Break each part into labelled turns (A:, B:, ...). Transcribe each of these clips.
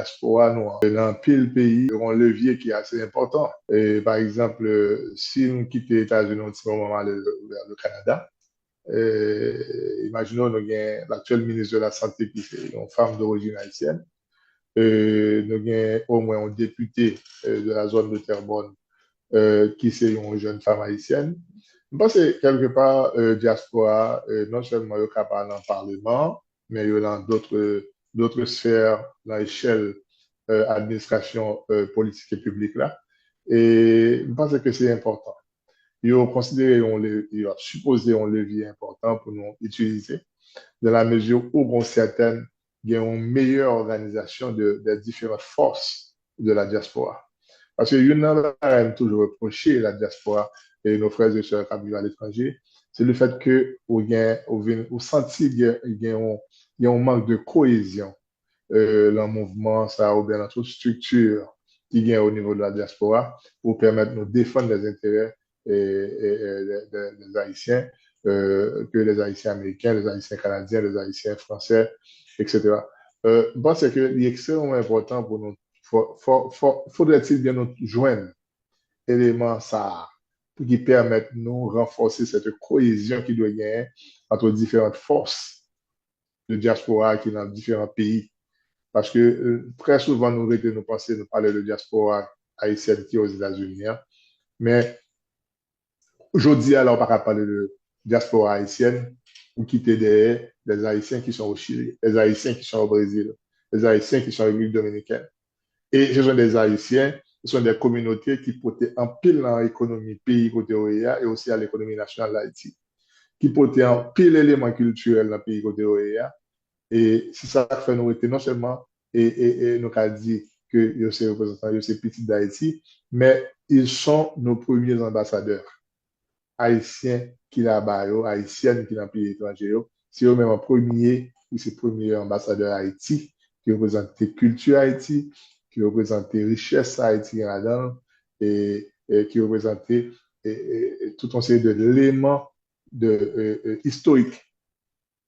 A: diaspora, nous, dans pile pays, un levier qui est assez important. Et par exemple, si nous quittons les États-Unis, on va moment vers le Canada. Imaginons, nous avons l'actuel ministre de la Santé qui est une femme d'origine haïtienne. Nous avons au moins un député de la zone de Terrebonne qui est une jeune femme haïtienne. Je pense que quelque part, diaspora, non seulement il est capable dans le Parlement, mais il y a dans d'autres sphères, dans l'échelle administration politique et publique là. Et je pense que c'est important. Il a considéré, il a supposé un levier important pour nous utiliser, dans la mesure où on certaines, il y a une meilleure organisation des différentes forces de la diaspora. Parce que une a toujours reproché la diaspora et nos frères et sœurs qui vivent à l'étranger, c'est le fait que au senti qu'il y a un manque de cohésion dans le mouvement, ça, ou bien dans toute structure qui vient au niveau de la diaspora pour permettre de nous défendre les intérêts des Haïtiens, que les Haïtiens américains, les Haïtiens canadiens, les Haïtiens français, etc. Je pense que c'est extrêmement important pour nous. Faudrait-il bien nous joindre éléments ça pour qui permettent de nous renforcer cette cohésion qui doit gagner entre différentes forces de diaspora qui sont dans différents pays. Parce que très souvent, nous pensons, nous parler de diaspora haïtienne qui est aux États-Unis. Hein. Mais aujourd'hui, alors, on ne va pas parler de diaspora haïtienne ou quitter des Haïtiens qui sont au Chili, les Haïtiens qui sont au Brésil, les Haïtiens qui sont en République dominicaine. Et ce sont des Haïtiens, ce sont des communautés qui portent en pile dans l'économie pays côté OEA et aussi à l'économie nationale d'Haïti, qui portent en pile éléments culturels dans le pays côté OEA. Et si ça fait nous non seulement, et nous avons dit que ces représentants, ces petits d'Haïti, mais ils sont nos premiers ambassadeurs haïtiens qui là-bas, haïtiennes qui dans le pays étranger. C'est eux-mêmes en premier, ou ces premiers ambassadeurs Haïti qui représentent la culture Haïti, qui représentent la richesse Haïti là-dedans, et qui représentent tout un série d'éléments historiques.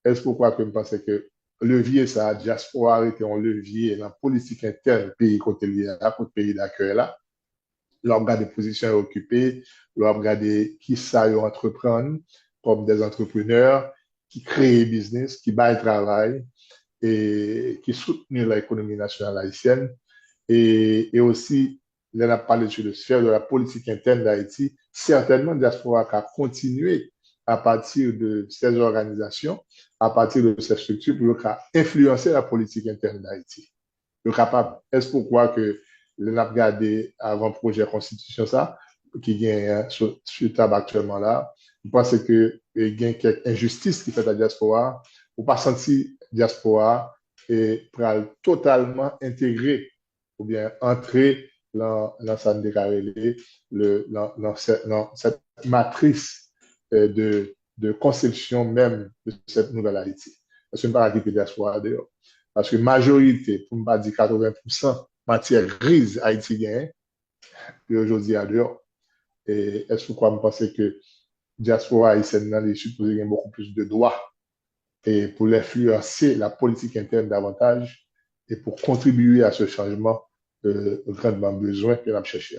A: Est-ce pourquoi que je pense que levier, ça, diaspora était un levier dans la politique interne pays côté lié à côté pays d'accueil là. Leur regarder des positions occupées, leur regarder qui ça y entreprendre comme des entrepreneurs qui créent business, qui baillent travail et qui soutenent l'économie nationale haïtienne. Et aussi, là, on a parlé sur le sphère de la politique interne d'Haïti. Certainement, diaspora a continué à partir de ces organisations, à partir de ces structures, pour influencer la politique interne d'Haïti. Capable. Est-ce pourquoi que le n'a regardé avant projet constitution ça, qui vient sur table actuellement là, je pense que il y a quelques injustices qui fait la diaspora, ou pas senti diaspora et pour totalement intégrer ou bien entrer dans sa décarrelée, dans cette matrice de conception même de cette nouvelle Haïti. Parce que je ne pas quitter la diaspora d'ailleurs. Parce que majorité, pour ne pas dire 80%, matière grise haïtienne, puis aujourd'hui à dehors. Et est-ce que vous pensez que diaspora haïtienne est supposé gagner beaucoup plus de droits et pour influencer la politique interne davantage et pour contribuer à ce changement grandement besoin que l'on cherche.